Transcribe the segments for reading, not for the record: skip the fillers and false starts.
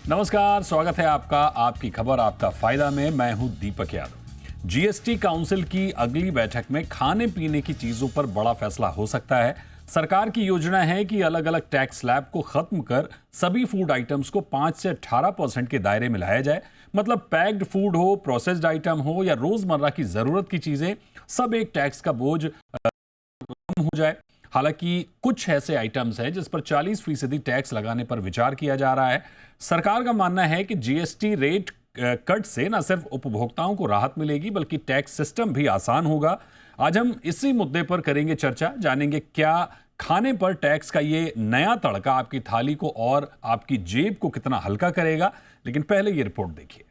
नमस्कार, स्वागत है आपका आपकी खबर आपका फायदा में। मैं हूं दीपक यादव। जीएसटी काउंसिल की अगली बैठक में खाने पीने की चीजों पर बड़ा फैसला हो सकता है। सरकार की योजना है कि अलग अलग टैक्स स्लैब को खत्म कर सभी फूड आइटम्स को 5 से 18% के दायरे में लाया जाए। मतलब पैक्ड फूड हो, प्रोसेस्ड आइटम हो या रोजमर्रा की जरूरत की चीजें, सब एक टैक्स का बोझ कम हो जाए। हालांकि कुछ ऐसे आइटम्स हैं जिस पर 40% टैक्स लगाने पर विचार किया जा रहा है। सरकार का मानना है कि जीएसटी रेट कट से न सिर्फ उपभोक्ताओं को राहत मिलेगी बल्कि टैक्स सिस्टम भी आसान होगा। आज हम इसी मुद्दे पर करेंगे चर्चा, जानेंगे क्या खाने पर टैक्स का ये नया तड़का आपकी थाली को और आपकी जेब को कितना हल्का करेगा। लेकिन पहले ये रिपोर्ट देखिए।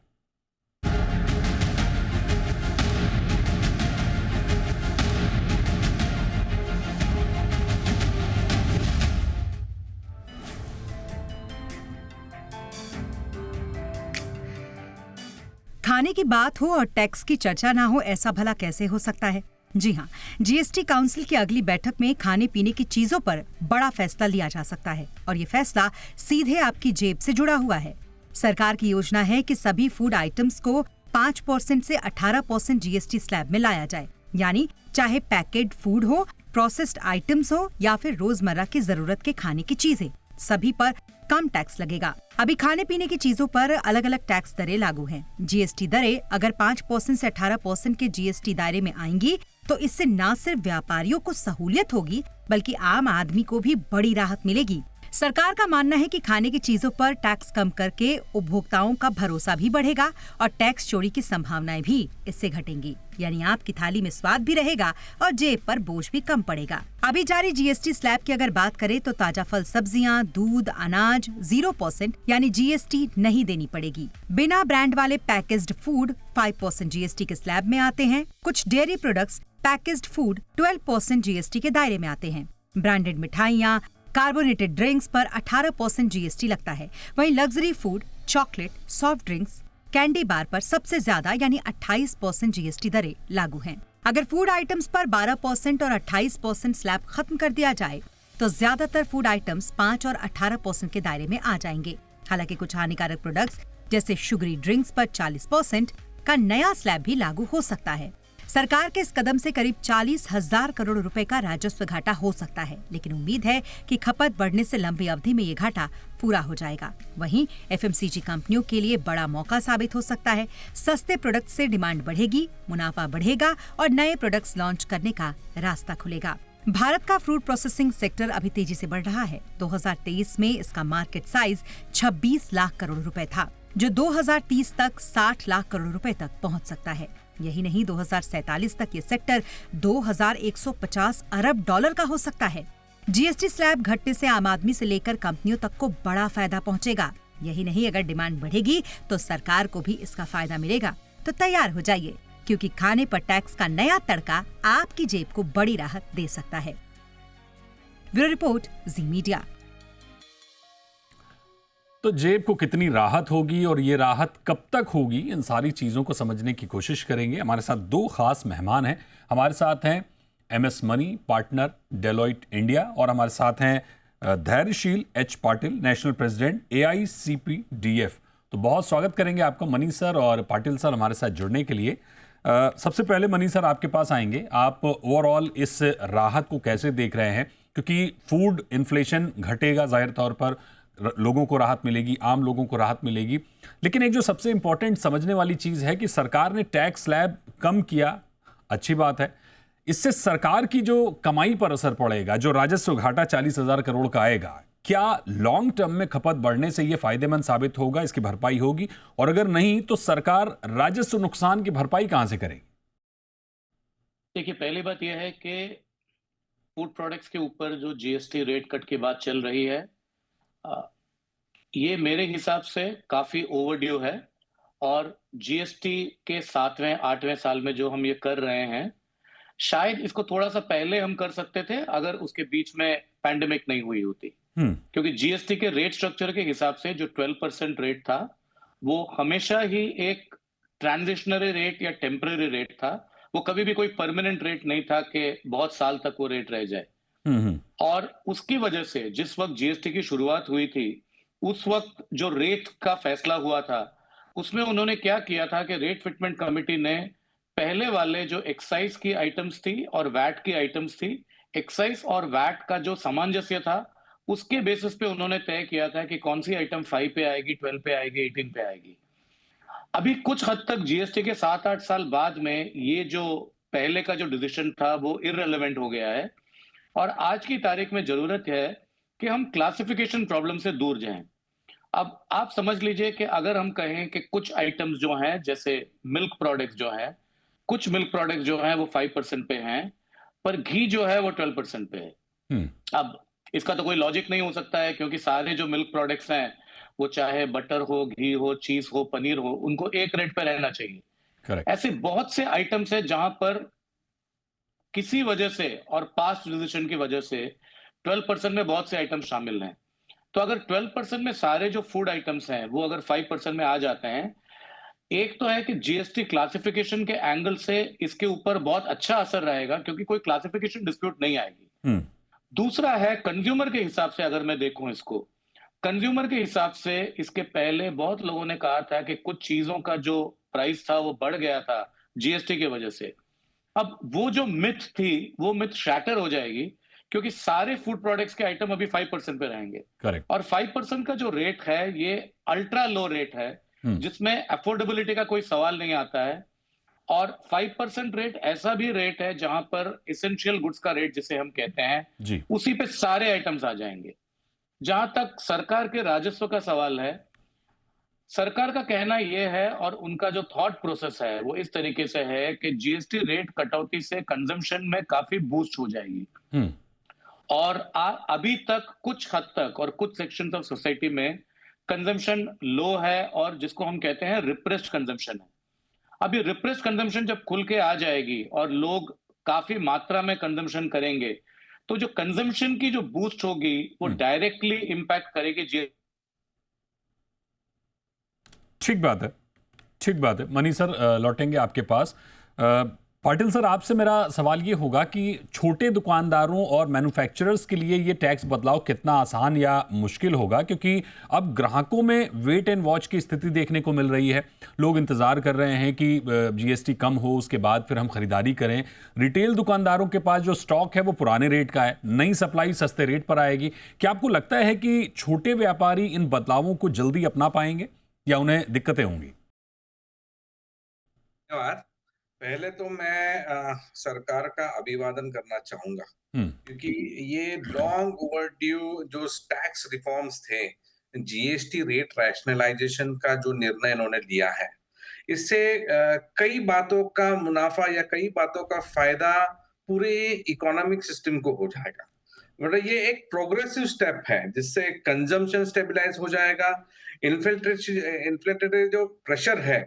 खाने की बात हो और टैक्स की चर्चा ना हो, ऐसा भला कैसे हो सकता है। जी हाँ, जीएसटी काउंसिल की अगली बैठक में खाने पीने की चीजों पर बड़ा फैसला लिया जा सकता है और ये फैसला सीधे आपकी जेब से जुड़ा हुआ है। सरकार की योजना है कि सभी फूड आइटम्स को 5% से 18% जीएसटी स्लैब में लाया जाए, यानी चाहे पैकेट फूड हो, प्रोसेस्ड आइटम्स हो या फिर रोजमर्रा की जरूरत के खाने की चीजें, सभी पर कम टैक्स लगेगा। अभी खाने पीने की चीजों पर अलग अलग टैक्स दरें लागू हैं। जीएसटी दरें अगर 5% से 18% के जीएसटी दायरे में आएंगी तो इससे न सिर्फ व्यापारियों को सहूलियत होगी बल्कि आम आदमी को भी बड़ी राहत मिलेगी। सरकार का मानना है कि खाने की चीजों पर टैक्स कम करके उपभोक्ताओं का भरोसा भी बढ़ेगा और टैक्स चोरी की संभावनाएं भी इससे घटेंगी, यानी आपकी थाली में स्वाद भी रहेगा और जेब पर बोझ भी कम पड़ेगा। अभी जारी जीएसटी स्लैब की अगर बात करें तो ताजा फल सब्जियां, दूध, अनाज 0% यानी जीएसटी नहीं देनी पड़ेगी। बिना ब्रांड वाले पैकेज्ड फूड 5% जीएसटी के स्लैब में आते हैं। कुछ dairy products packaged food 12% GST के दायरे में आते हैं। ब्रांडेड मिठाइयाँ, कार्बोनेटेड ड्रिंक्स पर 18% जीएसटी लगता है। वहीं luxury food, chocolate, soft drinks, candy bar पर सबसे ज्यादा यानी 28% जीएसटी दरें लागू हैं। अगर फूड आइटम्स पर 12% और 28% स्लैब खत्म कर दिया जाए तो ज्यादातर फूड आइटम्स 5 और 18% के दायरे में आ जाएंगे। हालांकि कुछ हानिकारक प्रोडक्ट्स जैसे शुगरी ड्रिंक्स पर 40% का नया स्लैब भी लागू हो सकता है। सरकार के इस कदम से करीब 40,000 करोड़ रुपए का राजस्व घाटा हो सकता है, लेकिन उम्मीद है कि खपत बढ़ने से लंबी अवधि में ये घाटा पूरा हो जाएगा। वहीं एफएमसीजी कंपनियों के लिए बड़ा मौका साबित हो सकता है। सस्ते प्रोडक्ट से डिमांड बढ़ेगी, मुनाफा बढ़ेगा और नए प्रोडक्ट्स लॉन्च करने का रास्ता खुलेगा। भारत का फूड प्रोसेसिंग सेक्टर अभी तेजी से बढ़ रहा है। 2023 में इसका मार्केट साइज 26 लाख करोड़ रुपए था, जो 2030 तक 60 लाख करोड़ रुपए तक पहुंच सकता है। यही नहीं, 2047 तक ये सेक्टर 2150 अरब डॉलर का हो सकता है। जीएसटी स्लैब घटने से आम आदमी से लेकर कंपनियों तक को बड़ा फायदा पहुंचेगा। यही नहीं, अगर डिमांड बढ़ेगी तो सरकार को भी इसका फायदा मिलेगा। तो तैयार हो जाइए, क्योंकि खाने पर टैक्स का नया तड़का आपकी जेब को बड़ी राहत दे सकता है। ब्यूरो रिपोर्ट, जी मीडिया। तो जेब को कितनी राहत होगी और ये राहत कब तक होगी, इन सारी चीज़ों को समझने की कोशिश करेंगे। हमारे साथ दो खास मेहमान हैं। हमारे साथ हैं MS Mani, partner Deloitte India, और हमारे साथ हैं Dhairyasheel H Patil, national president AICPDF। तो बहुत स्वागत करेंगे आपका मनी सर और पाटिल सर हमारे साथ जुड़ने के लिए। सबसे पहले मनी सर आपके पास आएंगे। आप ओवरऑल इस राहत को कैसे देख रहे हैं, क्योंकि फूड इन्फ्लेशन घटेगा, जाहिर तौर पर लोगों को राहत मिलेगी, आम लोगों को राहत मिलेगी। लेकिन एक जो सबसे इंपॉर्टेंट समझने वाली चीज है कि सरकार ने टैक्स स्लैब कम किया, अच्छी बात है। इससे सरकार की जो कमाई पर असर पड़ेगा, जो राजस्व घाटा 40,000 करोड़ का आएगा, क्या लॉन्ग टर्म में खपत बढ़ने से यह फायदेमंद साबित होगा, इसकी भरपाई होगी? और अगर नहीं तो सरकार राजस्व नुकसान की भरपाई कहां से करेगी? देखिए, पहली बात यह है कि फूड प्रोडक्ट्स के ऊपर जो जीएसटी रेट कट की बात चल रही है, ये मेरे हिसाब से काफी ओवरड्यू है। और जीएसटी के 7वें 8वें साल में जो हम ये कर रहे हैं, शायद इसको थोड़ा सा पहले हम कर सकते थे अगर उसके बीच में पैंडेमिक नहीं हुई होती। क्योंकि जीएसटी के रेट स्ट्रक्चर के हिसाब से जो 12% रेट था, वो हमेशा ही एक ट्रांजिशनरी रेट या टेम्पररी रेट था। वो कभी भी कोई परमानेंट रेट नहीं था कि बहुत साल तक वो रेट रह जाए। और उसकी वजह से जिस वक्त जीएसटी की शुरुआत हुई थी उस वक्त जो रेट का फैसला हुआ था, उसमें उन्होंने क्या किया था कि रेट फिटमेंट कमेटी ने पहले वाले जो एक्साइज की आइटम्स थी और वैट की आइटम्स थी, एक्साइज और वैट का जो सामंजस्य था, उसके बेसिस पे उन्होंने तय किया था कि कौन सी आइटम 5 पे आएगी, 12 पे आएगी, 18 पे आएगी। अभी कुछ हद तक जीएसटी के 7-8 साल बाद में ये जो पहले का जो डिसीजन था वो इररिलेवेंट हो गया है और आज की तारीख में जरूरत है कि हम क्लासिफिकेशन प्रॉब्लम से दूर जाएं। अब आप समझ लीजिए कि अगर हम कहें कि कुछ आइटम्स जो हैं जैसे मिल्क प्रोडक्ट्स जो हैं, कुछ मिल्क प्रोडक्ट्स जो हैं वो 5% पे हैं, पर घी जो है वो 12% पे है। हम्म। अब इसका तो कोई लॉजिक नहीं हो सकता है क्योंकि सारे जो मिल्क प्रोडक्ट्स हैं, वो चाहे बटर हो, घी हो, चीज हो, पनीर हो, उनको एक रेट पे रहना चाहिए। करेक्ट। ऐसे बहुत से आइटम्स हैं जहां पर किसी वजह से और पास्ट डिसीजन की वजह से 12% में बहुत से आइटम्स शामिल हैं। तो अगर 12% में सारे जो फूड आइटम्स हैं वो अगर 5% में आ जाते हैं, एक तो है कि जीएसटी क्लासिफिकेशन के एंगल से इसके ऊपर बहुत अच्छा असर रहेगा क्योंकि कोई क्लासिफिकेशन डिस्प्यूट नहीं आएगी। हम्म। दूसरा है कंज्यूमर के हिसाब से, अगर मैं देखूं इसको कंज्यूमर के हिसाब से, इसके पहले बहुत लोगों ने कहा था कि कुछ चीजों का जो प्राइस था वो बढ़ गया था जीएसटी की वजह से। अब वो जो मिथ थी वो मिथ शैटर हो जाएगी क्योंकि सारे फूड प्रोडक्ट्स के आइटम अभी 5% पे रहेंगे करेक्ट। और 5% का जो रेट है ये अल्ट्रा लो रेट है हम्म। जिसमें अफोर्डेबिलिटी का कोई सवाल नहीं आता है और 5% रेट ऐसा भी रेट है जहां पर इसेंशियल गुड्स का रेट जिसे हम कहते हैं, जी। उसी पे सारे आइटम्स आ जाएंगे। जहां तक सरकार के राजस्व का सवाल है, सरकार का कहना यह है और उनका जो थॉट प्रोसेस है वो इस तरीके से है कि जीएसटी रेट कटौती से कंजम्पशन में काफी बूस्ट हो जाएगी हम्म। और अभी तक कुछ हद तक और कुछ सेक्शंस ऑफ सोसाइटी में कंजम्पशन लो है और जिसको हम कहते हैं रिप्रेस्ड कंजम्पशन है। अभी रिप्रेस्ड कंजम्पशन जब खुल के आ जाएगी और लोग काफी मात्रा में कंजम्पशन करेंगे, तो जो कंजम्पशन की जो बूस्ट होगी वो डायरेक्टली इंपैक्ट करेगी जी। ठीक बात है, ठीक बात है। मनी सर, लौटेंगे आपके पास। पाटिल सर, आपसे मेरा सवाल ये होगा कि छोटे दुकानदारों और मैन्युफैक्चरर्स के लिए ये टैक्स बदलाव कितना आसान या मुश्किल होगा, क्योंकि अब ग्राहकों में वेट एंड वॉच की स्थिति देखने को मिल रही है। लोग इंतज़ार कर रहे हैं कि जीएसटी कम हो, उसके बाद फिर हम खरीदारी करें। रिटेल दुकानदारों के पास जो स्टॉक है वो पुराने रेट का है, नई सप्लाई सस्ते रेट पर आएगी। क्या आपको लगता है कि छोटे व्यापारी इन बदलावों को जल्दी अपना पाएंगे या उन्हें दिक्कतें होंगी? धन्यवाद। पहले तो मैं सरकार का अभिवादन करना चाहूंगा क्योंकि ये लॉन्ग ओवरड्यू जो टैक्स रिफॉर्म्स थे, जीएसटी रेट रैशनलाइजेशन का जो निर्णय इन्होंने लिया है, इससे कई बातों का मुनाफा या कई बातों का फायदा पूरे इकोनॉमिक सिस्टम को हो जाएगा। मतलब ये एक प्रोग्रेसिव स्टेप है जिससे कंजम्पशन स्टेबलाइज हो जाएगा, इन्फ्लेटेड जो प्रेशर है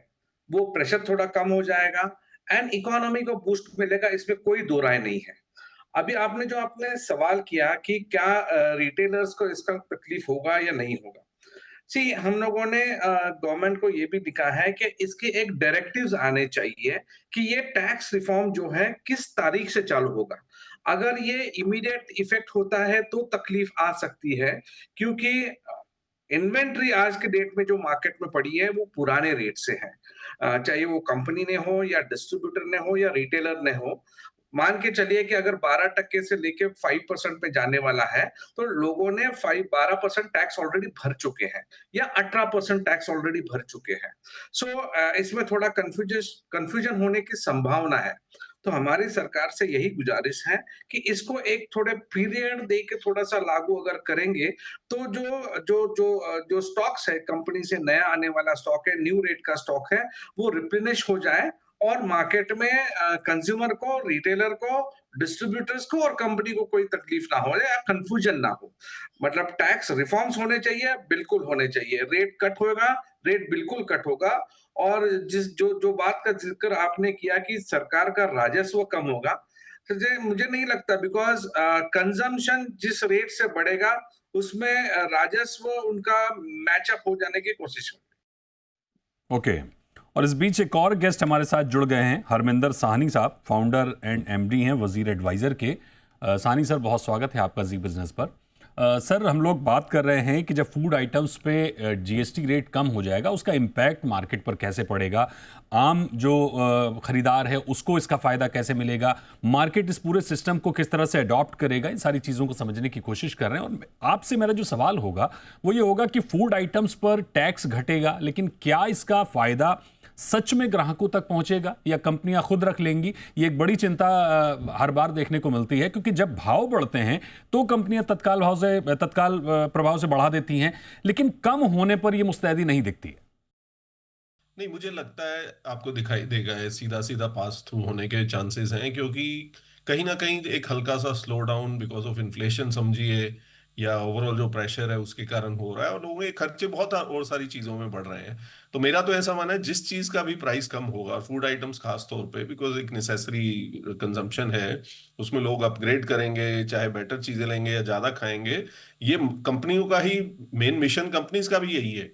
वो प्रेशर थोड़ा कम हो जाएगा एंड इकोनॉमी को बूस्ट मिलेगा, इसमें कोई दो राय नहीं है। अभी आपने सवाल किया कि क्या रिटेलर्स को इसका तकलीफ होगा या नहीं होगा। सी, हम लोगों ने गवर्नमेंट को ये भी लिखा है कि इसके एक डायरेक्टिव्स आने चाहिए कि ये टैक्स रिफॉर्म जो है किस तारीख से चालू होगा। अगर ये इमीडिएट इफेक्ट होता है तो तकलीफ आ सकती है क्योंकि इन्वेंट्री आज के डेट में जो मार्केट में पड़ी है वो पुराने रेट से है, चाहे वो कंपनी ने हो या डिस्ट्रीब्यूटर ने हो या रिटेलर ने हो। मान के चलिए कि अगर 12% से लेके 5% पे जाने वाला है तो लोगों ने 12% टैक्स ऑलरेडी भर चुके हैं या 18% टैक्स ऑलरेडी भर चुके हैं। सो इसमें थोड़ा कंफ्यूजन होने की संभावना है। तो हमारी सरकार से यही गुजारिश है कि इसको एक थोड़े पीरियड दे के थोड़ा सा लागू अगर करेंगे तो जो स्टॉक्स है, कंपनी से नया आने वाला स्टॉक है, न्यू रेट का स्टॉक है, वो रिप्लेनिश हो जाए और मार्केट में कंज्यूमर को, रिटेलर को, डिस्ट्रीब्यूटर्स को और कंपनी को कोई तकलीफ ना हो या कंफ्यूजन ना हो। मतलब टैक्स रिफॉर्म्स होने चाहिए, बिल्कुल होने चाहिए। रेट कट होगा, रेट बिल्कुल कट होगा। और जो बात का जिक्र आपने किया कि सरकार का राजस्व कम होगा, तो मुझे नहीं लगता, बिकॉज कंजम्पशन जिस रेट से बढ़ेगा उसमें राजस्व उनका मैचअप हो जाने की कोशिश होगी। ओके। और इस बीच एक और गेस्ट हमारे साथ जुड़ गए हैं, हरमिंदर साहनी साहब, फाउंडर एंड एमडी हैं वजीर एडवाइजर के। साहनी सर, बहुत स्वागत है आपका जी बिजनेस पर। सर, हम लोग बात कर रहे हैं कि जब फूड आइटम्स पे जीएसटी रेट कम हो जाएगा उसका इम्पैक्ट मार्केट पर कैसे पड़ेगा, आम जो खरीदार है उसको इसका फ़ायदा कैसे मिलेगा, मार्केट इस पूरे सिस्टम को किस तरह से अडॉप्ट करेगा, इन सारी चीज़ों को समझने की कोशिश कर रहे हैं। और आपसे मेरा जो सवाल होगा वो ये होगा कि फूड आइटम्स पर टैक्स घटेगा, लेकिन क्या इसका फ़ायदा सच में ग्राहकों तक पहुंचेगा या कंपनियां खुद रख लेंगी? ये एक बड़ी चिंता हर बार देखने को मिलती है, क्योंकि जब भाव बढ़ते हैं तो कंपनियां तत्काल प्रभाव से बढ़ा देती हैं, लेकिन कम होने पर ये मुस्तैदी नहीं दिखती है। नहीं, मुझे लगता है आपको दिखाई देगा है, सीधा सीधा पास थ्रू होने के चांसेस हैं, क्योंकि कहीं ना कहीं एक हल्का सा slow down because of inflation समझिए, या ओवरऑल जो प्रेशर है उसके कारण हो रहा है, और लोगों के खर्चे बहुत और सारी चीजों में बढ़ रहे हैं। तो मेरा तो ऐसा मानना है जिस चीज का भी प्राइस कम होगा, फूड आइटम्स खास तौर पे, बिकॉज एक नेसेसरी कंजम्पशन है, उसमें लोग अपग्रेड करेंगे, चाहे बेटर चीजें लेंगे या ज्यादा खाएंगे। ये कंपनियों का ही मेन मिशन, कंपनीज का भी यही है।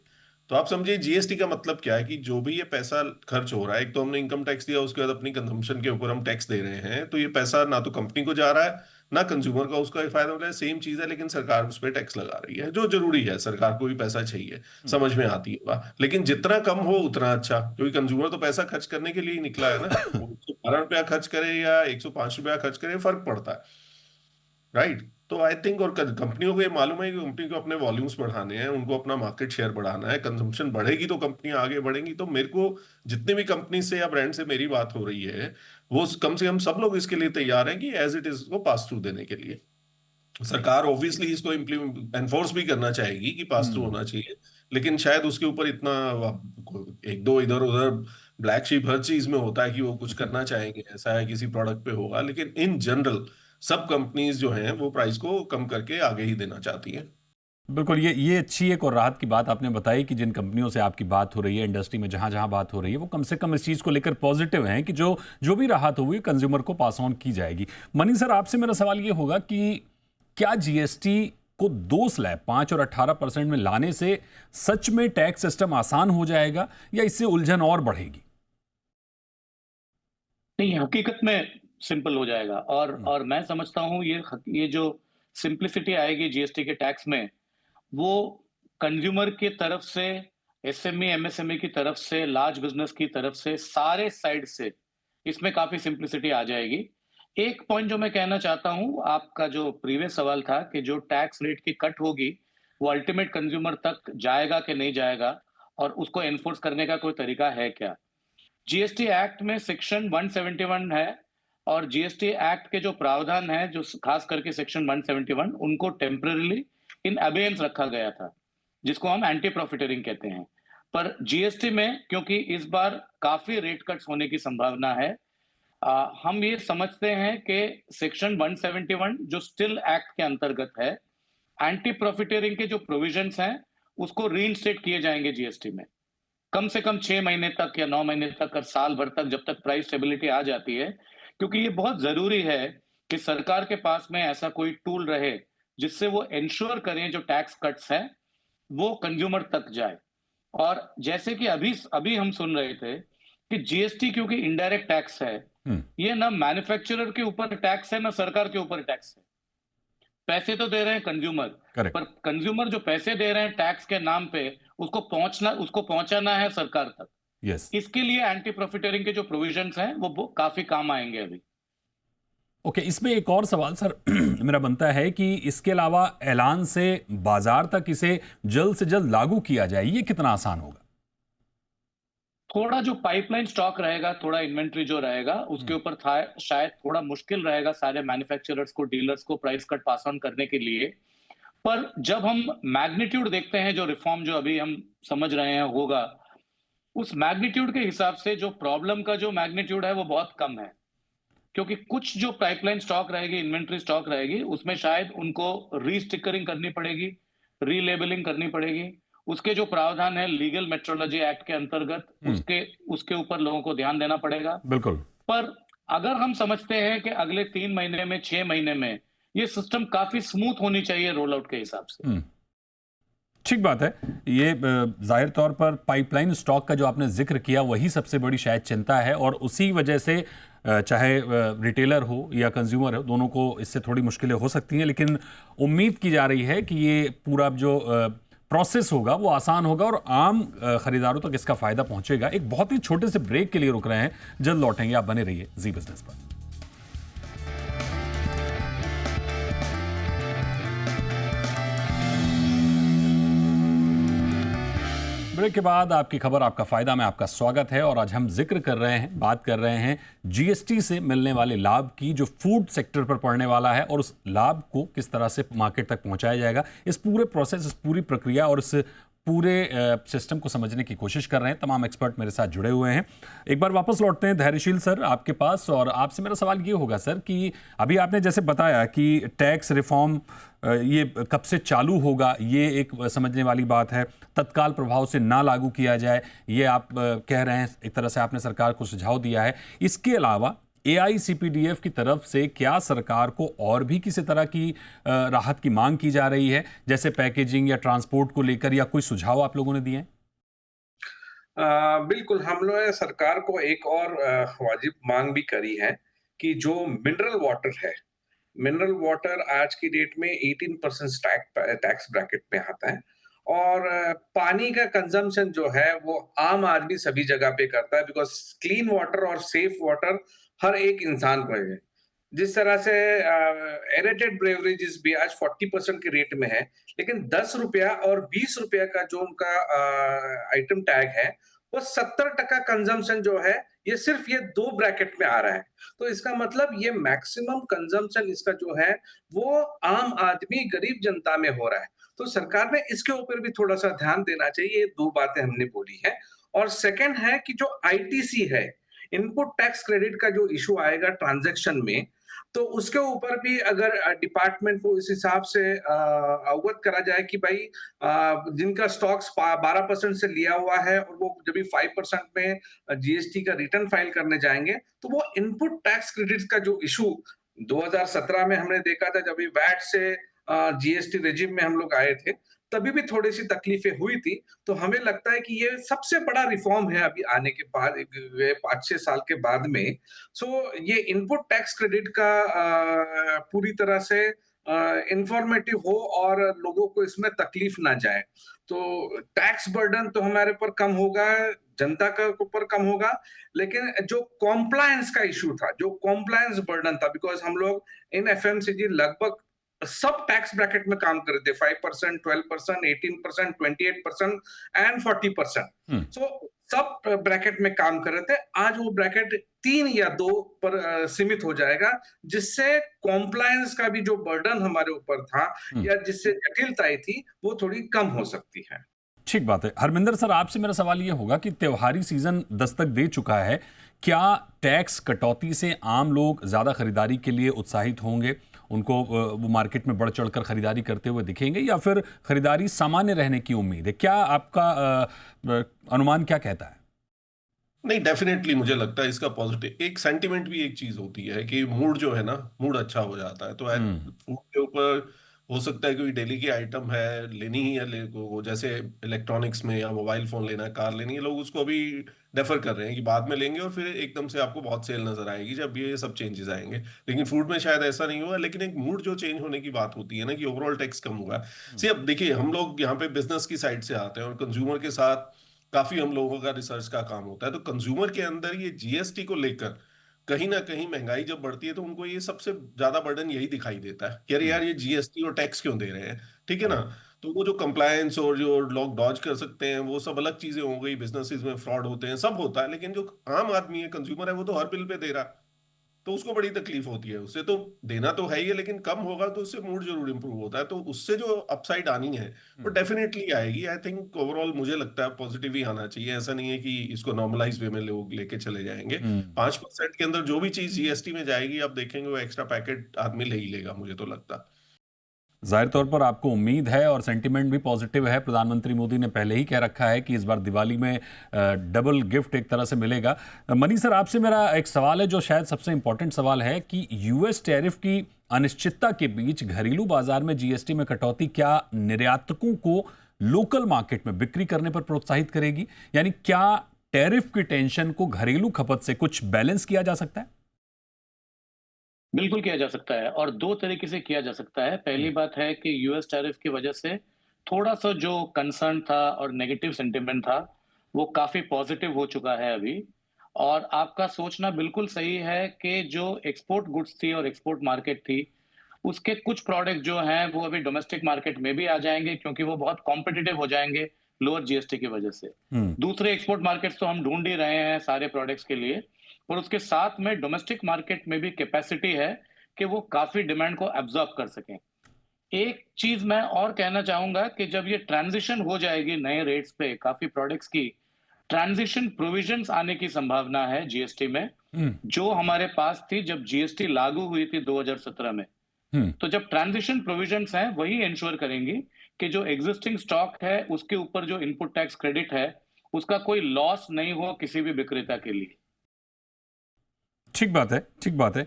तो आप समझिए जीएसटी का मतलब क्या है कि जो भी ये पैसा खर्च हो रहा है, एक तो हमने इनकम टैक्स दिया, उसके बाद अपनी कंजम्पशन के ऊपर हम टैक्स दे रहे हैं, तो ये पैसा ना तो कंपनी को जा रहा है ना कंज्यूमर का उसका फायदा हो रहा है, सेम चीज है, लेकिन सरकार उस पर टैक्स लगा रही है, जो जरूरी है, सरकार को भी पैसा चाहिए, समझ में आती है बात, लेकिन जितना कम हो उतना अच्छा, क्योंकि कंज्यूमर तो पैसा खर्च करने के लिए ही निकला है ना। वो 112 रुपया खर्च करे या 105 रुपया खर्च करे, फर्क पड़ता है, राइट। तो आई थिंक, और कंपनियों को ये मालूम है कि कंपनी को अपने वॉल्यूम्स बढ़ाने हैं, उनको अपना मार्केट शेयर बढ़ाना है, कंजम्पशन बढ़ेगी तो कंपनियां आगे बढ़ेंगी। तो मेरे को जितने भी कंपनी से या ब्रांड से मेरी बात हो रही है, वो कम से कम सब लोग इसके लिए तैयार हैं कि एज इट इज को पास थ्रू देने के लिए। सरकार ऑब्वियसली इसको एनफोर्स भी करना चाहेगी कि पास थ्रू होना चाहिए, लेकिन शायद उसके ऊपर इतना एक दो इधर उधर ब्लैक शीप हर चीज में होता है कि वो कुछ करना चाहेंगे, ऐसा है किसी प्रोडक्ट पे होगा, लेकिन इन जनरल सब कंपनीज जो हैं वो प्राइस को कम करके आगे ही देना चाहती हैं। बिल्कुल, ये अच्छी एक और राहत की बात आपने बताई कि जिन कंपनियों से आपकी बात हो रही है, इंडस्ट्री में जहां जहां बात हो रही है, वो कम से कम इस चीज़ को लेकर पॉजिटिव हैं कि जो भी राहत होगी कंज्यूमर को पास ऑन की जाएगी। मनी सर, आपसे मेरा सवाल ये होगा कि क्या जीएसटी को 2 स्लैब 5 और 18% में लाने से सच में टैक्स सिस्टम आसान हो जाएगा या इससे उलझन और बढ़ेगी? नहीं, हकीकत में सिंपल हो जाएगा, और मैं समझता हूँ ये जो सिंप्लिसिटी आएगी जीएसटी के टैक्स में, वो कंज्यूमर की तरफ से, एसएमई एमएसएमई की तरफ से, लार्ज बिजनेस की तरफ से, सारे साइड से इसमें काफी सिंप्लिसिटी आ जाएगी। एक पॉइंट जो मैं कहना चाहता हूँ, आपका जो प्रीवियस सवाल था कि जो टैक्स रेट की कट होगी वो अल्टीमेट कंज्यूमर तक जाएगा कि नहीं जाएगा, और उसको एनफोर्स करने का कोई तरीका है क्या? जीएसटी एक्ट में सेक्शन 171 है, और जीएसटी एक्ट के जो प्रावधान है, जो खास करके सेक्शन 171, उनको टेम्पररीली इन अबेयंस रखा गया था, जिसको हम एंटी प्रॉफिटरिंग कहते हैं। पर जीएसटी में क्योंकि इस बार काफी रेट कट्स होने की संभावना है, हम ये समझते हैं कि सेक्शन 171 जो स्टिल एक्ट के अंतर्गत है, एंटी प्रॉफिटरिंग के जो प्रोविजंस हैं उसको रीइंस्टेट किए जाएंगे जीएसटी में, कम से कम 6 महीने तक या 9 महीने तक और साल भर तक, जब तक प्राइस स्टेबिलिटी आ जाती है। क्योंकि ये बहुत जरूरी है कि सरकार के पास में ऐसा कोई टूल रहे जिससे वो इंश्योर करें जो टैक्स कट्स हैं वो कंज्यूमर तक जाए। और जैसे कि अभी हम सुन रहे थे कि जीएसटी क्योंकि इनडायरेक्ट टैक्स है, ये ना मैन्युफैक्चरर के ऊपर टैक्स है ना सरकार के ऊपर टैक्स है। पैसे तो दे रहे हैं कंज्यूमर, पर कंज्यूमर जो पैसे दे रहे हैं टैक्स के नाम पे, उसको पहुंचाना है सरकार तक। इसके लिए एंटी प्रॉफिटरिंग के जो प्रोविजंस हैं वो काफी काम आएंगे अभी। ओके, इसमें एक और सवाल सर मेरा बनता है कि इसके अलावा ऐलान से बाजार तक इसे जल्द से जल्द लागू किया जाए, ये कितना आसान होगा? थोड़ा जो पाइपलाइन स्टॉक रहेगा, थोड़ा इन्वेंट्री जो रहेगा, उसके ऊपर शायद थोड़ा मुश्किल रहेगा सारे मैन्युफैक्चरर्स को, डीलर्स को प्राइस कट पास ऑन करने के लिए। पर जब हम मैग्नीट्यूड देखते हैं, जो रिफॉर्म जो अभी हम समझ रहे हैं होगा, उस मैग्नीट्यूड के हिसाब से जो प्रॉब्लम का जो मैग्नीट्यूड है वो बहुत कम है। क्योंकि कुछ जो पाइपलाइन स्टॉक रहेगी, इन्वेंट्री स्टॉक रहेगी, उसमें शायद उनको रीस्टिकरिंग करनी पड़ेगी, रीलेबलिंग करनी पड़ेगी। उसके जो प्रावधान है लीगल मेट्रोलॉजी एक्ट के अंतर्गत, उसके ऊपर लोगों को ध्यान देना पड़ेगा। बिल्कुल। पर अगर हम समझते हैं कि अगले 3 महीने में, 6 महीने में ये सिस्टम काफी स्मूथ होनी चाहिए रोल आउट के हिसाब से। ठीक बात है। ये जाहिर तौर पर पाइपलाइन स्टॉक का जो आपने जिक्र किया वही सबसे बड़ी शायद चिंता है, और उसी वजह से चाहे रिटेलर हो या कंज्यूमर हो, दोनों को इससे थोड़ी मुश्किलें हो सकती हैं, लेकिन उम्मीद की जा रही है कि ये पूरा जो प्रोसेस होगा वो आसान होगा और आम खरीदारों तक इसका फायदा पहुंचेगा। एक बहुत ही छोटे से ब्रेक के लिए रुक रहे हैं, जल्द लौटेंगे, आप बने रहिए जी बिजनेस पर। ब्रेक के बाद आपकी खबर, आपका फायदा में आपका स्वागत है। और आज हम जिक्र कर रहे हैं, बात कर रहे हैं जीएसटी से मिलने वाले लाभ की, जो फूड सेक्टर पर पड़ने वाला है और उस लाभ को किस तरह से मार्केट तक पहुंचाया जाएगा। इस पूरे प्रोसेस, इस पूरी प्रक्रिया और इस पूरे सिस्टम को समझने की कोशिश कर रहे हैं। तमाम एक्सपर्ट मेरे साथ जुड़े हुए हैं। एक बार वापस लौटते हैं धैर्यशील सर आपके पास, और आपसे मेरा सवाल ये होगा सर कि अभी आपने जैसे बताया कि टैक्स रिफॉर्म ये कब से चालू होगा, ये एक समझने वाली बात है। तत्काल प्रभाव से ना लागू किया जाए, ये आप कह रहे हैं, एक तरह से आपने सरकार को सुझाव दिया है। इसके अलावा AICPDF की तरफ से क्या सरकार को और भी किसी तरह की राहत की मांग की जा रही है, जैसे पैकेजिंग या ट्रांसपोर्ट को लेकर, या कोई सुझाव आप लोगों ने दिए हैं? बिल्कुल, हम लोगों ने सरकार को एक और वाजिब मांग भी करी है कि जो मिनरल वाटर है, मिनरल वाटर आज की डेट में 18% टैक्स ब्रैकेट में आता है और पानी का कंजम्पशन जो है वो आम आदमी सभी जगह पे करता है, बिकॉज क्लीन वाटर और सेफ वाटर हर एक इंसान को है। जिस तरह से एरेटेड ब्रेवरेजेस भी आज 40% के रेट में है, लेकिन 10 रुपया और 20 रुपया का जो उनका आइटम टैग है, वो 70% कंजम्पशन जो है ये सिर्फ ये 2 ब्रैकेट में आ रहा है। तो इसका मतलब ये मैक्सिमम कंजम्पशन इसका जो है वो आम आदमी, गरीब जनता में हो रहा है। तो सरकार ने इसके ऊपर भी थोड़ा सा ध्यान देना चाहिए। ये 2 बातें हमने बोली है। और सेकंड है कि जो आईटीसी है, इनपुट टैक्स क्रेडिट का जो इशू आएगा ट्रांजैक्शन में, तो उसके ऊपर भी अगर डिपार्टमेंट को इस हिसाब से अवगत करा जाए कि भाई जिनका स्टॉक्स 12% से लिया हुआ है और वो जब भी 5% में जीएसटी का रिटर्न फाइल करने जाएंगे, तो वो इनपुट टैक्स क्रेडिट का जो इशू 2017 में हमने देखा था, जब भी वैट से जीएसटी रेजिम में हम लोग आए थे, तभी भी थोड़ी सी तकलीफें हुई थी। तो हमें लगता है कि ये सबसे बड़ा रिफॉर्म है अभी आने के बाद 5-6 साल के बाद में। सो ये इनपुट टैक्स क्रेडिट का पूरी तरह से इंफॉर्मेटिव हो और लोगों को इसमें तकलीफ ना जाए। तो टैक्स बर्डन तो हमारे ऊपर कम होगा, जनता के ऊपर कम होगा, लेकिन जो कॉम्प्लायंस का इशू था, जो कॉम्प्लायंस बर्डन था, बिकॉज हम लोग इन एफएमसीजी लगभग सब टैक्स ब्रैकेट में काम कर रहे थे, 5%, 12%, 18%, 28% एंड 40%। सो सब ब्रैकेट में काम कर रहे थे। आज वो ब्रैकेट 3 या 2 पर सीमित हो जाएगा, जिससे कॉम्प्लायंस का भी जो बर्डन हमारे ऊपर था या जिससे जटिलताएं थी, वो थोड़ी कम हो सकती है। ठीक बात है। हरमिंदर सर, आपसे मेरा सवाल ये होगा कि त्योहारी सीजन दस्तक दे चुका है, क्या टैक्स कटौती से आम लोग ज्यादा खरीदारी के लिए उत्साहित होंगे, उनको वो मार्केट में बढ़ चढ़कर खरीदारी करते हुए दिखेंगे, या फिर खरीदारी सामान्य रहने की उम्मीद है? क्या आपका अनुमान क्या कहता है? नहीं, डेफिनेटली मुझे लगता है इसका पॉजिटिव एक सेंटिमेंट भी एक चीज होती है कि मूड जो है ना, मूड अच्छा हो जाता है। तो फूड के ऊपर हो सकता है कोई डेली की आइटम है, लेनी ही है वो, जैसे इलेक्ट्रॉनिक्स में या मोबाइल फोन लेना है, कार लेनी है, लोग उसको अभी डेफर कर रहे हैं कि बाद में लेंगे और फिर एकदम से आपको बहुत सेल नजर आएगी जब ये सब चेंजेस आएंगे। लेकिन फूड में शायद ऐसा नहीं हुआ, लेकिन एक मूड जो चेंज होने की बात होती है ना, कि ओवरऑल टैक्स कम हुआ। सी अब देखिए, हम लोग यहाँ पे बिजनेस की साइड से आते हैं और कंज्यूमर के साथ काफी हम लोगों का रिसर्च का काम होता है। तो कंज्यूमर के अंदर ये जीएसटी को लेकर कहीं ना कहीं महंगाई जब बढ़ती है तो उनको ये सबसे ज्यादा बर्डन यही दिखाई देता है कि अरे यार, ये जीएसटी और टैक्स क्यों दे रहे हैं, ठीक है ना। तो वो जो कंप्लायंस और जो लोग डॉज कर सकते हैं वो सब अलग चीजें हो गई, बिजनेसेस में फ्रॉड होते हैं, सब होता है, लेकिन जो आम आदमी है, कंज्यूमर है, वो तो हर बिल पे दे रहा है, तो उसको बड़ी तकलीफ होती है। उससे तो देना तो है ही है, लेकिन कम होगा तो उससे मूड जरूर इंप्रूव होता है। तो उससे जो अपसाइड आनी है वो डेफिनेटली आएगी। आई थिंक ओवरऑल मुझे लगता है पॉजिटिव ही आना चाहिए। ऐसा नहीं है कि इसको नॉर्मलाइज वे में लोग लेके चले जाएंगे। 5% के अंदर जो भी चीज जीएसटी में जाएगी, आप देखेंगे वो एक्स्ट्रा पैकेट आदमी ले ही लेगा, मुझे तो लगता है। जाहिर तौर पर आपको उम्मीद है और सेंटिमेंट भी पॉजिटिव है। प्रधानमंत्री मोदी ने पहले ही कह रखा है कि इस बार दिवाली में डबल गिफ्ट एक तरह से मिलेगा। मनी सर, आपसे मेरा एक सवाल है जो शायद सबसे इंपॉर्टेंट सवाल है कि यूएस टैरिफ की अनिश्चितता के बीच घरेलू बाजार में जीएसटी में कटौती क्या निर्यातकों को लोकल मार्केट में बिक्री करने पर प्रोत्साहित करेगी? यानी क्या टैरिफ की टेंशन को घरेलू खपत से कुछ बैलेंस किया जा सकता है? बिल्कुल किया जा सकता है और 2 तरीके से किया जा सकता है। पहली बात है कि यूएस टैरिफ की वजह से थोड़ा-सा जो कंसर्न था और नेगेटिव सेंटिमेंट था, वो काफ़ी पॉज़िटिव हो चुका है अभी। और आपका सोचना बिल्कुल सही है कि जो एक्सपोर्ट गुड्स थी और एक्सपोर्ट मार्केट थी, उसके कुछ प्रोडक्ट जो हैं, वो अभी डोमेस्टिक मार्केट में भी आ जाएँगे क्योंकि वो बहुत कॉम्पिटिटिव हो जाएँगे लोअर जीएसटी की वजह से। हम्म। दूसरे एक्सपोर्ट मार्केट्स तो हम ढूँढ ही रहे हैं सारे प्रोडक्ट्स के लिए, और उसके साथ में डोमेस्टिक मार्केट में भी कैपेसिटी है कि वो काफ़ी डिमांड को एब्ज़ॉर्ब कर सकें। एक चीज़ मैं और कहना चाहूँगा कि जब ये ट्रांज़िशन हो जाएगी नए रेट्स पे काफ़ी प्रोडक्ट्स की, ट्रांज़िशन प्रोविजंस आने की संभावना है जीएसटी में, हम्म। जो हमारे पास थी जब जीएसटी लागू हुई थी 2017 में। हम्म। तो जब ट्रांज़िशन प्रोविजंस हैं, वही एंश्योर करेंगी कि जो एक्जिस्टिंग स्टॉक है, उसके ऊपर जो इनपुट टैक्स क्रेडिट है, उसका कोई लॉस नहीं हो किसी भी विक्रेता के लिए। ठीक बात है, ठीक बात है।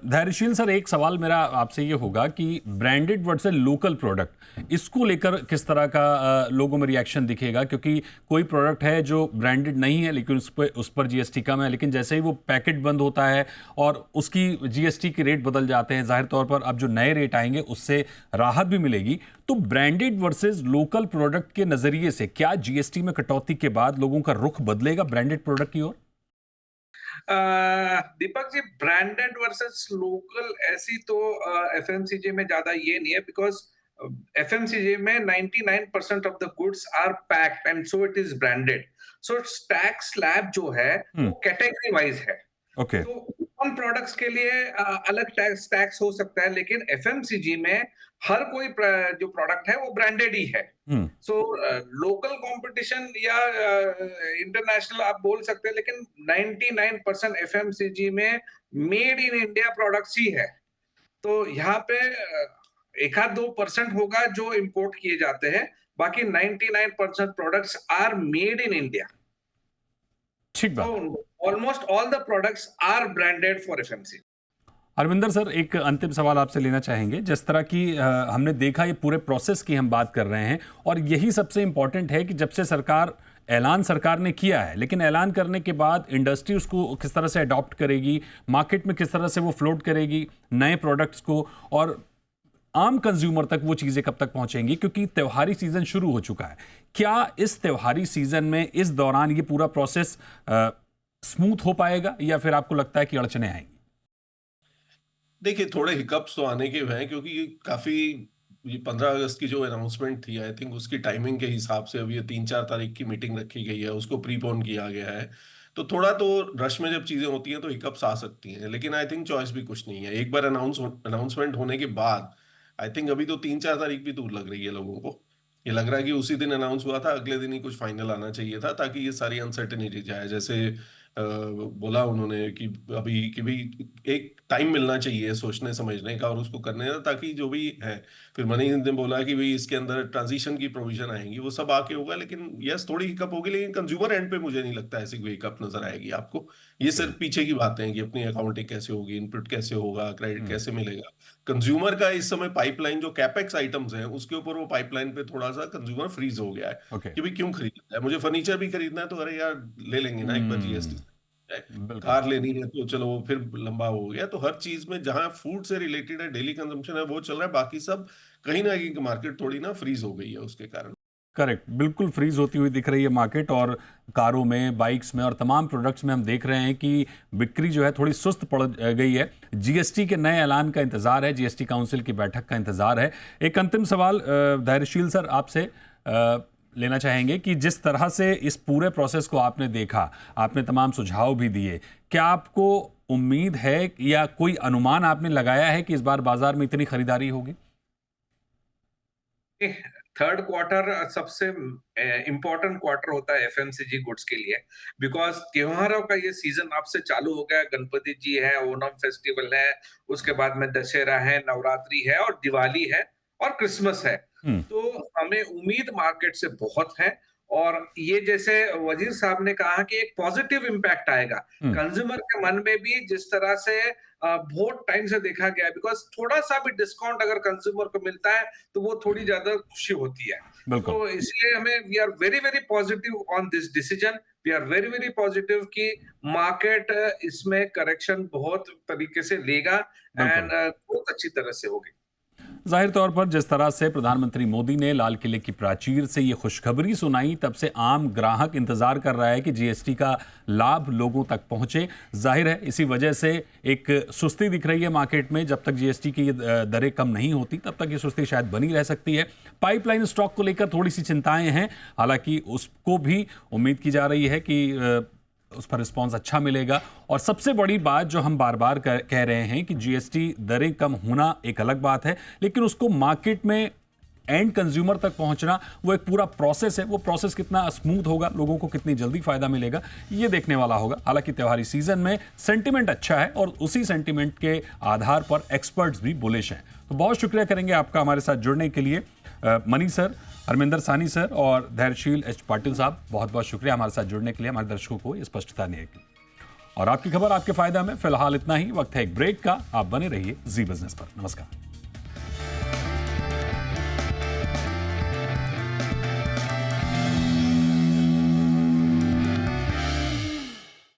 धैर्यशील सर, एक सवाल मेरा आपसे ये होगा कि ब्रांडेड वर्सेस लोकल प्रोडक्ट, इसको लेकर किस तरह का लोगों में रिएक्शन दिखेगा? क्योंकि कोई प्रोडक्ट है जो ब्रांडेड नहीं है लेकिन उस पर जीएसटी कम है, लेकिन जैसे ही वो पैकेट बंद होता है और उसकी जीएसटी के रेट बदल जाते हैं, जाहिर तौर पर अब जो नए रेट आएंगे उससे राहत भी मिलेगी। तो ब्रांडेड वर्सेस लोकल प्रोडक्ट के नजरिए से क्या जीएसटी में कटौती के बाद लोगों का रुख बदलेगा ब्रांडेड प्रोडक्ट की ओर? Deepak ji, branded versus local ऐसी तो एफएमसीजी में ज्यादा ये नहीं है, बिकॉज एफएमसीजी में 99% of the goods are packed and so it is branded. So tax slab जो है वो कैटेगरी वाइज है। ओके। तो उन प्रोडक्ट्स के लिए अलग टैक्स हो सकता है, लेकिन एफएमसीजी में हर कोई जो प्रोडक्ट है वो ब्रांडेड ही है। सो लोकल कंपटीशन या इंटरनेशनल आप बोल सकते हैं, लेकिन 99% एफएमसीजी में मेड इन इंडिया प्रोडक्ट्स ही है। तो यहाँ पे 1-2% होगा जो इंपोर्ट किए जाते हैं, बाकी 99% products are made in India. ठीक बात। So almost all the products are branded for FMC. Arvinder sir, एक अंतिम सवाल आपसे लेना चाहेंगे। जिस तरह की हमने देखा, ये पूरे प्रोसेस की हम बात कर रहे हैं और यही सबसे इंपॉर्टेंट है कि जब से ऐलान सरकार ने किया है, लेकिन ऐलान करने के बाद इंडस्ट्री उसको किस तरह से अडॉप्ट करेगी, मार्केट में किस तरह से वो फ्लोट करेगी नए प्रोडक्ट्स को, और आम कंज्यूमर तक वो चीज़ें कब तक पहुंचेंगी, क्योंकि त्योहारी सीजन शुरू हो चुका है। क्या इस त्योहारी सीजन में, इस दौरान ये पूरा प्रोसेस स्मूथ हो पाएगा या फिर आपको लगता है कि अड़चने आएंगी? देखिए, थोड़े हिकअप्स तो आने के हैं, क्योंकि काफी ये 15 अगस्त की जो अनाउंसमेंट थी, आई थिंक उसकी टाइमिंग के हिसाब से अभी ये 3-4 तारीख की मीटिंग रखी गई है, उसको प्रीपोन किया गया है। तो थोड़ा तो रश में जब चीजें होती हैं तो हिकअप्स आ सकती हैं, लेकिन आई थिंक चॉइस भी कुछ नहीं है। एक बार अनाउंसमेंट होने के बाद आई थिंक अभी तो 3-4 तारीख भी दूर लग रही है लोगों को। ये लग रहा है कि उसी दिन अनाउंस हुआ था, अगले दिन ही कुछ फाइनल आना चाहिए था, ताकि ये सारी अनसर्टेनिटी जाए। जैसे बोला उन्होंने कि अभी कि भी एक टाइम मिलना चाहिए सोचने समझने का और उसको करने का, ताकि जो भी है, फिर मनी ने बोला कि भाई इसके अंदर ट्रांजिशन की प्रोविजन आएंगी, वो सब आके होगा। लेकिन यस, थोड़ी हिकअप होगी, लेकिन कंज्यूमर एंड पे मुझे नहीं लगता ऐसी कोई हिकअप नजर आएगी आपको। ये सिर्फ पीछे की बातें हैं कि अपनी अकाउंटिंग कैसे होगी, इनपुट कैसे होगा, क्रेडिट कैसे मिलेगा। कंज्यूमर का इस समय पाइपलाइन जो कैपेक्स आइटम्स हैं उसके ऊपर, वो पाइपलाइन पे थोड़ा सा कंज्यूमर फ्रीज हो गया है कि भाई क्यों खरीदना है, मुझे फर्नीचर भी खरीदना है तो अरे यार ले लेंगे ना एक बार जीएसटी, कार लेनी है तो चलो फिर लंबा हो गया। तो हर चीज में जहां फूड से रिलेटेड है, डेली कंजम्पशन है, वो चल रहा है, बाकी सब कहीं ना कहीं मार्केट थोड़ी ना फ्रीज हो गई है उसके कारण। करेक्ट, बिल्कुल फ्रीज होती हुई दिख रही है मार्केट, और कारों में, बाइक्स में और तमाम प्रोडक्ट्स में हम देख रहे हैं कि बिक्री जो है थोड़ी सुस्त पड़ गई है। जीएसटी के नए ऐलान का इंतजार है, जीएसटी काउंसिल की बैठक का इंतजार है। एक अंतिम सवाल धैर्यशील सर आपसे लेना चाहेंगे कि जिस तरह से इस पूरे प्रोसेस को आपने देखा, आपने तमाम सुझाव भी दिए, क्या आपको उम्मीद है या कोई अनुमान आपने लगाया है कि इस बार बाजार में इतनी खरीदारी होगी? थर्ड क्वार्टर सबसे इंपॉर्टेंट क्वार्टर होता है एफएमसीजी गुड्स के लिए, बिकॉज त्योहारों का ये सीजन अब से चालू हो गया। गणपति जी है, ओणम फेस्टिवल है, उसके बाद में दशहरा है, नवरात्रि है और दिवाली है और क्रिसमस है। तो हमें उम्मीद मार्केट से बहुत है, और ये जैसे वजीर साहब ने कहा कि एक पॉजिटिव इम्पैक्ट आएगा कंज्यूमर के मन में भी, जिस तरह से बहुत टाइम से देखा गया है। बिकॉज थोड़ा सा भी डिस्काउंट अगर कंज्यूमर को मिलता है तो वो थोड़ी ज्यादा खुशी होती है। तो इसलिए हमें we are very very positive on this decision we are very very positive कि मार्केट इसमें करेक्शन बहुत तरीके से लेगा एंड बहुत अच्छी तरह से होगी। जाहिर तौर पर जिस तरह से प्रधानमंत्री मोदी ने लाल किले की प्राचीर से ये खुशखबरी सुनाई, तब से आम ग्राहक इंतजार कर रहा है कि जीएसटी का लाभ लोगों तक पहुंचे। जाहिर है इसी वजह से एक सुस्ती दिख रही है मार्केट में। जब तक जीएसटी की दरें कम नहीं होती तब तक ये सुस्ती शायद बनी रह सकती है। पाइपलाइन स्टॉक को लेकर थोड़ी सी चिंताएं हैं, हालांकि उसको भी उम्मीद की जा रही है कि उस पर रिस्पॉन्स अच्छा मिलेगा। और सबसे बड़ी बात जो हम बार बार कह रहे हैं कि जीएसटी दरें कम होना एक अलग बात है, लेकिन उसको मार्केट में एंड कंज्यूमर तक पहुंचना वो एक पूरा प्रोसेस है। वो प्रोसेस कितना स्मूथ होगा, लोगों को कितनी जल्दी फायदा मिलेगा, ये देखने वाला होगा। हालांकि त्योहारी सीजन में सेंटिमेंट अच्छा है और उसी सेंटिमेंट के आधार पर एक्सपर्ट्स भी बुलिश हैं। तो बहुत शुक्रिया करेंगे आपका हमारे साथ जुड़ने के लिए मनी सर, हरमिंदर सानी सर और धैर्यशील एच पाटिल साहब, बहुत बहुत शुक्रिया हमारे साथ जुड़ने के लिए, हमारे दर्शकों को ये स्पष्टता देने के लिए। और आपकी खबर आपके फायदा में फिलहाल इतना ही। वक्त है एक ब्रेक का, आप बने रहिए जी बिजनेस पर। नमस्कार।